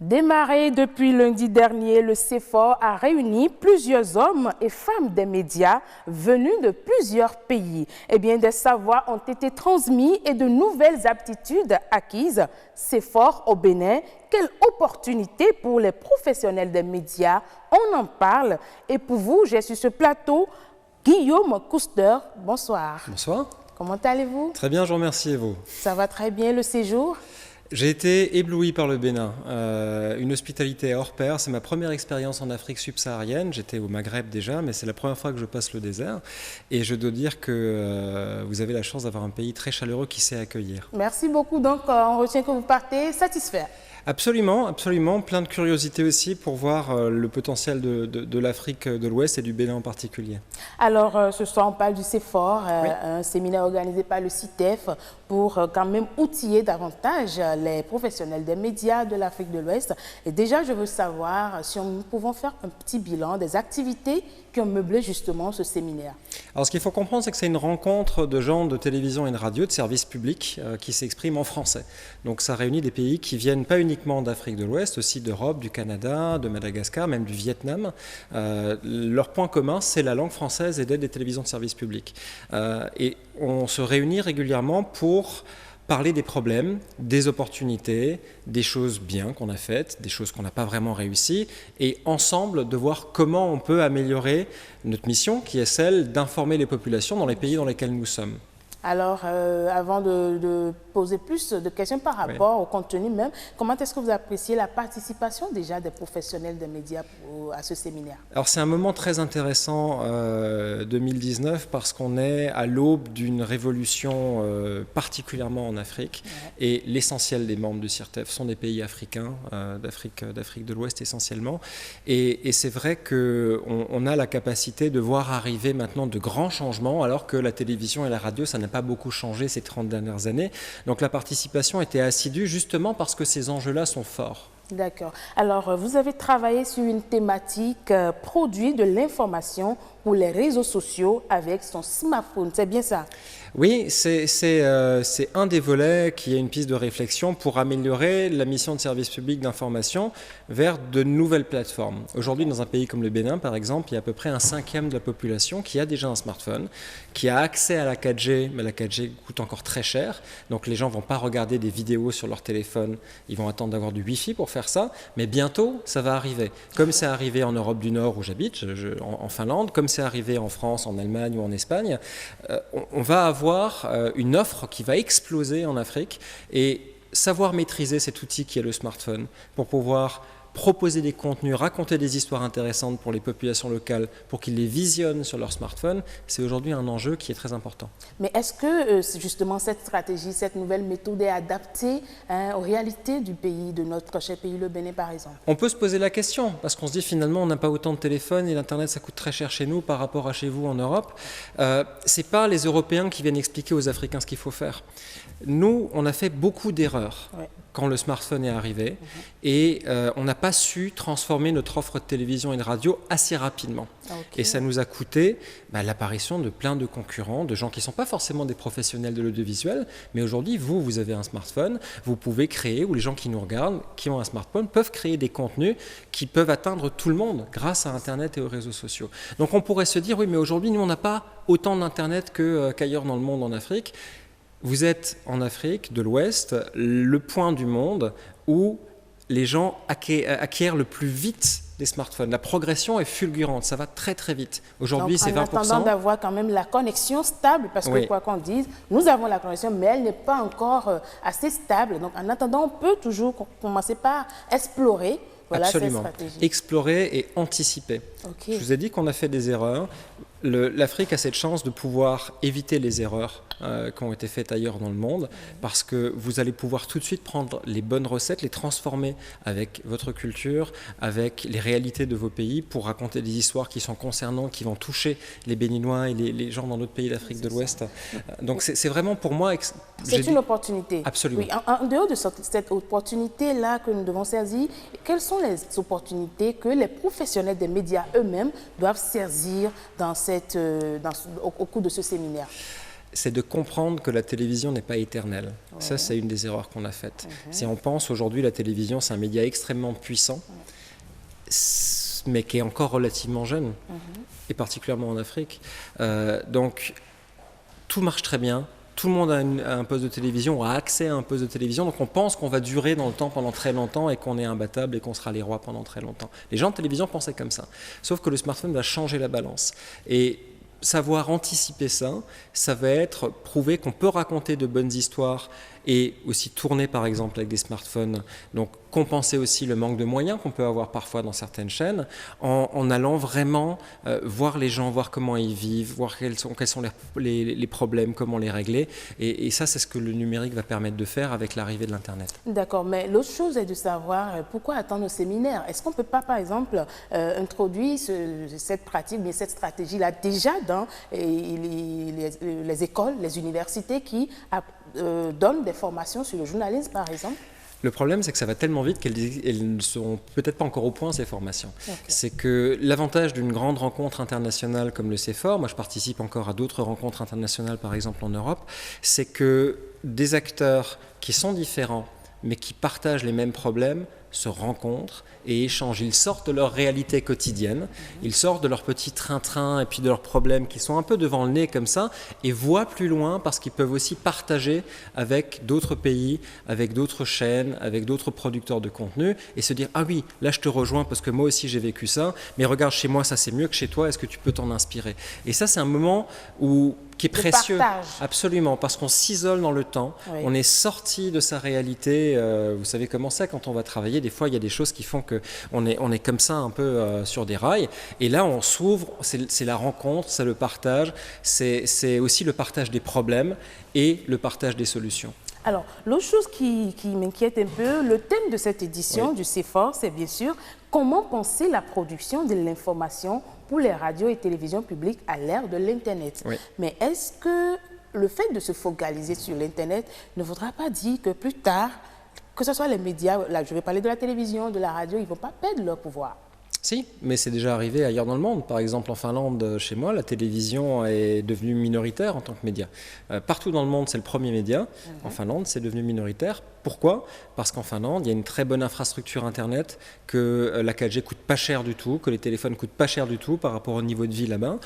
Démarré depuis lundi dernier, le CEFOR a réuni plusieurs hommes et femmes des médias venus de plusieurs pays. Eh bien, des savoirs ont été transmis et de nouvelles aptitudes acquises. CEFOR au Bénin, quelle opportunité pour les professionnels des médias? On en parle. Et pour vous, j'ai sur ce plateau Guillaume Couster. Bonsoir. Bonsoir. Comment allez-vous? Très bien, je vous remercie et vous? Ça va très bien, le séjour? J'ai été ébloui par le Bénin, une hospitalité hors pair. C'est ma première expérience en Afrique subsaharienne. J'étais au Maghreb déjà, mais c'est la première fois que je passe le désert. Et je dois dire que vous avez la chance d'avoir un pays très chaleureux qui sait accueillir. Merci beaucoup. Donc, on retient que vous partez satisfait. Absolument, absolument. Plein de curiosité aussi pour voir le potentiel de l'Afrique de l'Ouest et du Bénin en particulier. Alors, ce soir, on parle du CEFOR, oui. Un séminaire organisé par le CITEF pour quand même outiller davantage les professionnels des médias de l'Afrique de l'Ouest. Et déjà, je veux savoir si nous pouvons faire un petit bilan des activités qui ont meublé justement ce séminaire. Alors, ce qu'il faut comprendre, c'est que c'est une rencontre de gens de télévision et de radio, de services publics, qui s'expriment en français. Donc, ça réunit des pays qui viennent pas uniquement d'Afrique de l'Ouest, aussi d'Europe, du Canada, de Madagascar, même du Vietnam. Leur point commun, c'est la langue française et d'être des télévisions de services publics. Et on se réunit régulièrement pour parler des problèmes, des opportunités, des choses bien qu'on a faites, des choses qu'on n'a pas vraiment réussies, et ensemble de voir comment on peut améliorer notre mission, qui est celle d'informer les populations dans les pays dans lesquels nous sommes. Alors, avant de poser plus de questions par rapport au contenu même, comment est-ce que vous appréciez la participation déjà des professionnels des médias à ce séminaire? Alors, c'est un moment très intéressant 2019 parce qu'on est à l'aube d'une révolution particulièrement en Afrique et l'essentiel des membres du CIRTEF sont des pays africains, d'Afrique de l'Ouest essentiellement. Et c'est vrai qu'on a la capacité de voir arriver maintenant de grands changements alors que la télévision et la radio, ça n'a pas beaucoup changé ces 30 dernières années. Donc la participation était assidue justement parce que ces enjeux-là sont forts. D'accord. Alors, vous avez travaillé sur une thématique produit de l'information pour les réseaux sociaux avec son smartphone, c'est bien ça? Oui, c'est un des volets qui est une piste de réflexion pour améliorer la mission de service public d'information vers de nouvelles plateformes. Aujourd'hui, dans un pays comme le Bénin, par exemple, il y a à peu près un cinquième de la population qui a déjà un smartphone, qui a accès à la 4G, mais la 4G coûte encore très cher. Donc les gens ne vont pas regarder des vidéos sur leur téléphone, ils vont attendre d'avoir du Wi-Fi pour faire ça, mais bientôt, ça va arriver. Comme c'est arrivé en Europe du Nord où j'habite, en Finlande, comme c'est arrivé en France, en Allemagne ou en Espagne, on va avoir une offre qui va exploser en Afrique et savoir maîtriser cet outil qui est le smartphone pour pouvoir proposer des contenus, raconter des histoires intéressantes pour les populations locales, pour qu'ils les visionnent sur leur smartphone, c'est aujourd'hui un enjeu qui est très important. Mais est-ce que justement cette stratégie, cette nouvelle méthode est adaptée aux réalités du pays, de notre cher pays, le Bénin par exemple? On peut se poser la question, parce qu'on se dit finalement on n'a pas autant de téléphones et l'Internet ça coûte très cher chez nous par rapport à chez vous en Europe. Ce n'est pas les Européens qui viennent expliquer aux Africains ce qu'il faut faire. Nous, on a fait beaucoup d'erreurs quand le smartphone est arrivé et on n'a pas su transformer notre offre de télévision et de radio assez rapidement. Et ça nous a coûté l'apparition de plein de concurrents, de gens qui ne sont pas forcément des professionnels de l'audiovisuel, mais aujourd'hui, vous avez un smartphone, vous pouvez créer, ou les gens qui nous regardent, qui ont un smartphone, peuvent créer des contenus qui peuvent atteindre tout le monde grâce à Internet et aux réseaux sociaux. Donc on pourrait se dire, oui, mais aujourd'hui, nous, on n'a pas autant d'Internet qu'ailleurs dans le monde en Afrique. Vous êtes en Afrique de l'Ouest, le point du monde où les gens acquièrent le plus vite des smartphones. La progression est fulgurante, ça va très très vite. Aujourd'hui, c'est 20%. En attendant d'avoir quand même la connexion stable, parce que quoi qu'on dise, nous avons la connexion, mais elle n'est pas encore assez stable. Donc en attendant, on peut toujours commencer par explorer. Voilà, absolument. Explorer et anticiper. Je vous ai dit qu'on a fait des erreurs. L'Afrique a cette chance de pouvoir éviter les erreurs qui ont été faites ailleurs dans le monde parce que vous allez pouvoir tout de suite prendre les bonnes recettes, les transformer avec votre culture, avec les réalités de vos pays pour raconter des histoires qui sont concernantes, qui vont toucher les Béninois et les gens dans d'autres pays d'Afrique de l'Ouest. Donc c'est vraiment pour moi... C'est une opportunité. Absolument. Oui, en dehors de cette opportunité-là que nous devons saisir, quelles sont les opportunités que les professionnels des médias eux-mêmes doivent saisir au cours de ce séminaire? c'est de comprendre que la télévision n'est pas éternelle. Ouais. Ça, c'est une des erreurs qu'on a faites. Si on pense aujourd'hui, la télévision, c'est un média extrêmement puissant, mais qui est encore relativement jeune, et particulièrement en Afrique. Donc, tout marche très bien. Tout le monde a un poste de télévision, a accès à un poste de télévision, donc on pense qu'on va durer dans le temps pendant très longtemps et qu'on est imbattable et qu'on sera les rois pendant très longtemps. Les gens de télévision pensaient comme ça. Sauf que le smartphone va changer la balance. Et savoir anticiper ça, ça va être prouver qu'on peut raconter de bonnes histoires et aussi tourner par exemple avec des smartphones, donc compenser aussi le manque de moyens qu'on peut avoir parfois dans certaines chaînes, en allant vraiment voir les gens, voir comment ils vivent, voir quels sont les problèmes, comment les régler, et ça c'est ce que le numérique va permettre de faire avec l'arrivée de l'Internet. D'accord, mais l'autre chose est de savoir pourquoi attendre au séminaire. Est-ce qu'on ne peut pas par exemple introduire cette pratique, mais cette stratégie-là déjà dans les écoles, les universités qui donnent des formations sur le journalisme par exemple? Le problème, c'est que ça va tellement vite qu'elles ne sont peut-être pas encore au point, ces formations. Okay. C'est que l'avantage d'une grande rencontre internationale comme le CEFOR, moi je participe encore à d'autres rencontres internationales, par exemple en Europe, c'est que des acteurs qui sont différents, mais qui partagent les mêmes problèmes, se rencontrent et échangent. Ils sortent de leur réalité quotidienne, ils sortent de leur petit train-train et puis de leurs problèmes qui sont un peu devant le nez comme ça et voient plus loin parce qu'ils peuvent aussi partager avec d'autres pays, avec d'autres chaînes, avec d'autres producteurs de contenu et se dire « Ah oui, là je te rejoins parce que moi aussi j'ai vécu ça, mais regarde chez moi ça c'est mieux que chez toi, est-ce que tu peux t'en inspirer ?» Et ça c'est un moment qui est précieux, absolument, parce qu'on s'isole dans le temps, oui. On est sorti de sa réalité, vous savez comment c'est quand on va travailler, des fois il y a des choses qui font qu'on est comme ça un peu sur des rails, et là on s'ouvre, c'est la rencontre, c'est le partage, c'est aussi le partage des problèmes et le partage des solutions. Alors, l'autre chose qui m'inquiète un peu, le thème de cette édition du CEFOR, c'est bien sûr comment penser la production de l'information pour les radios et télévisions publiques à l'ère de l'Internet. Oui. Mais est-ce que le fait de se focaliser sur l'Internet ne voudra pas dire que plus tard, que ce soit les médias, là je vais parler de la télévision, de la radio, ils ne vont pas perdre leur pouvoir? Si, mais c'est déjà arrivé ailleurs dans le monde. Par exemple, en Finlande, chez moi, la télévision est devenue minoritaire en tant que média. Partout dans le monde, c'est le premier média. En Finlande, c'est devenu minoritaire. Pourquoi? Parce qu'en Finlande, il y a une très bonne infrastructure Internet, que la 4G coûte pas cher du tout, que les téléphones coûtent pas cher du tout par rapport au niveau de vie là-bas.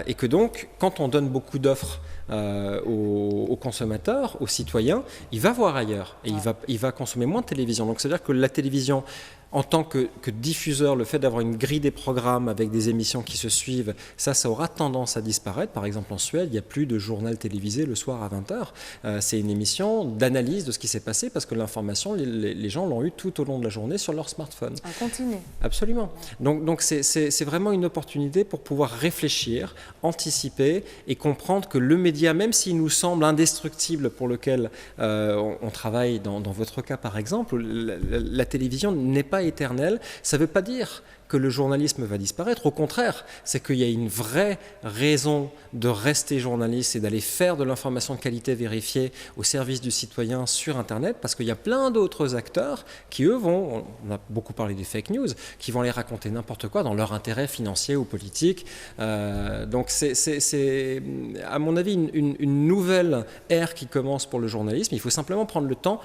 Et que donc, quand on donne beaucoup d'offres aux consommateurs, aux citoyens, il va voir ailleurs. Et il va consommer moins de télévision. Donc, c'est-à-dire que la télévision, en tant que diffuseur, le fait d'avoir une grille des programmes avec des émissions qui se suivent, ça aura tendance à disparaître. Par exemple, en Suède, il n'y a plus de journal télévisé le soir à 20h. C'est une émission d'analyse de ce qui s'est passé parce que l'information, les gens l'ont eu tout au long de la journée sur leur smartphone. On continue. Absolument. Donc c'est vraiment une opportunité pour pouvoir réfléchir, anticiper et comprendre que le média, même s'il nous semble indestructible pour lequel on travaille dans votre cas par exemple, la télévision n'est pas éternelle, ça ne veut pas dire que le journalisme va disparaître. Au contraire, c'est qu'il y a une vraie raison de rester journaliste et d'aller faire de l'information de qualité vérifiée au service du citoyen sur Internet, parce qu'il y a plein d'autres acteurs qui, eux, on a beaucoup parlé des fake news, qui vont aller raconter n'importe quoi dans leur intérêt financier ou politique. Donc c'est, à mon avis, une nouvelle ère qui commence pour le journalisme. Il faut simplement prendre le temps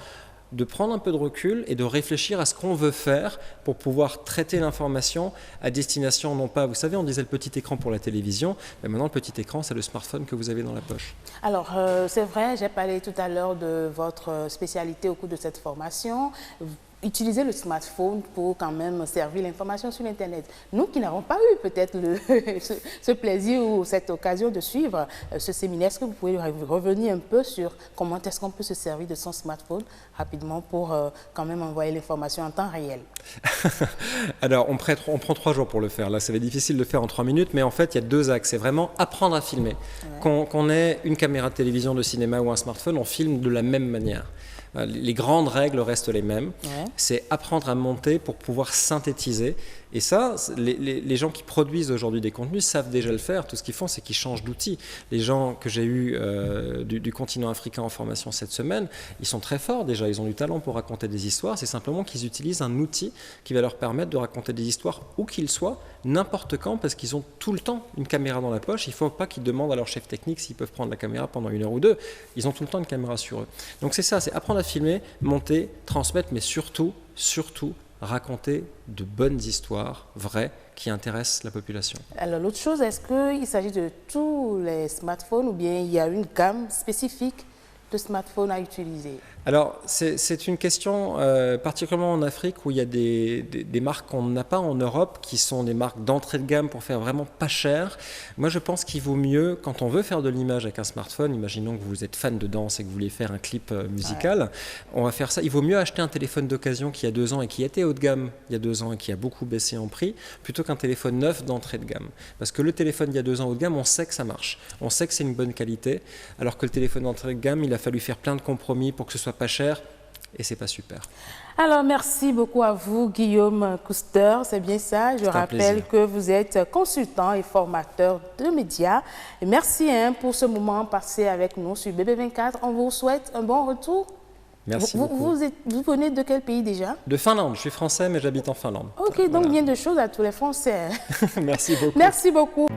de prendre un peu de recul et de réfléchir à ce qu'on veut faire pour pouvoir traiter l'information à destination, non pas, vous savez, on disait le petit écran pour la télévision, mais maintenant le petit écran, c'est le smartphone que vous avez dans la poche. Alors, c'est vrai, j'ai parlé tout à l'heure de votre spécialité au cours de cette formation. Utiliser le smartphone pour quand même servir l'information sur l'Internet. Nous qui n'avons pas eu peut-être ce plaisir ou cette occasion de suivre ce séminaire, est-ce que vous pouvez revenir un peu sur comment est-ce qu'on peut se servir de son smartphone rapidement pour quand même envoyer l'information en temps réel? Alors, on prend 3 jours pour le faire. Là, ça va être difficile de le faire en 3 minutes, mais en fait, il y a 2 axes. C'est vraiment apprendre à filmer. Ouais. Qu'on ait une caméra de télévision, de cinéma ou un smartphone, on filme de la même manière. Les grandes règles restent les mêmes. Ouais. C'est apprendre à monter pour pouvoir synthétiser Et ça, les gens qui produisent aujourd'hui des contenus savent déjà le faire. Tout ce qu'ils font, c'est qu'ils changent d'outil. Les gens que j'ai eus du continent africain en formation cette semaine, ils sont très forts déjà, ils ont du talent pour raconter des histoires. C'est simplement qu'ils utilisent un outil qui va leur permettre de raconter des histoires où qu'ils soient, n'importe quand, parce qu'ils ont tout le temps une caméra dans la poche. Il ne faut pas qu'ils demandent à leur chef technique s'ils peuvent prendre la caméra pendant 1 heure ou 2. Ils ont tout le temps une caméra sur eux. Donc c'est ça, c'est apprendre à filmer, monter, transmettre, mais surtout, raconter de bonnes histoires vraies qui intéressent la population. Alors l'autre chose, est-ce qu'il s'agit de tous les smartphones ou bien il y a une gamme spécifique de smartphones à utiliser? Alors, c'est une question particulièrement en Afrique où il y a des marques qu'on n'a pas en Europe qui sont des marques d'entrée de gamme pour faire vraiment pas cher. Moi, je pense qu'il vaut mieux, quand on veut faire de l'image avec un smartphone, imaginons que vous êtes fan de danse et que vous voulez faire un clip musical, on va faire ça. Il vaut mieux acheter un téléphone d'occasion qui a 2 ans et qui était haut de gamme il y a 2 ans et qui a beaucoup baissé en prix, plutôt qu'un téléphone neuf d'entrée de gamme. Parce que le téléphone il y a 2 ans haut de gamme, on sait que ça marche. On sait que c'est une bonne qualité, alors que le téléphone d'entrée de gamme, il a fallu faire plein de compromis pour que ce soit pas cher et c'est pas super. Alors merci beaucoup à vous Guillaume Couster, c'est bien ça. Je rappelle que vous êtes consultant et formateur de médias. Et merci pour ce moment passé avec nous sur BB24. On vous souhaite un bon retour. Merci beaucoup. Vous venez de quel pays déjà? De Finlande. Je suis français mais j'habite en Finlande. Ok, donc bien de choses à tous les Français. Merci beaucoup. Merci beaucoup.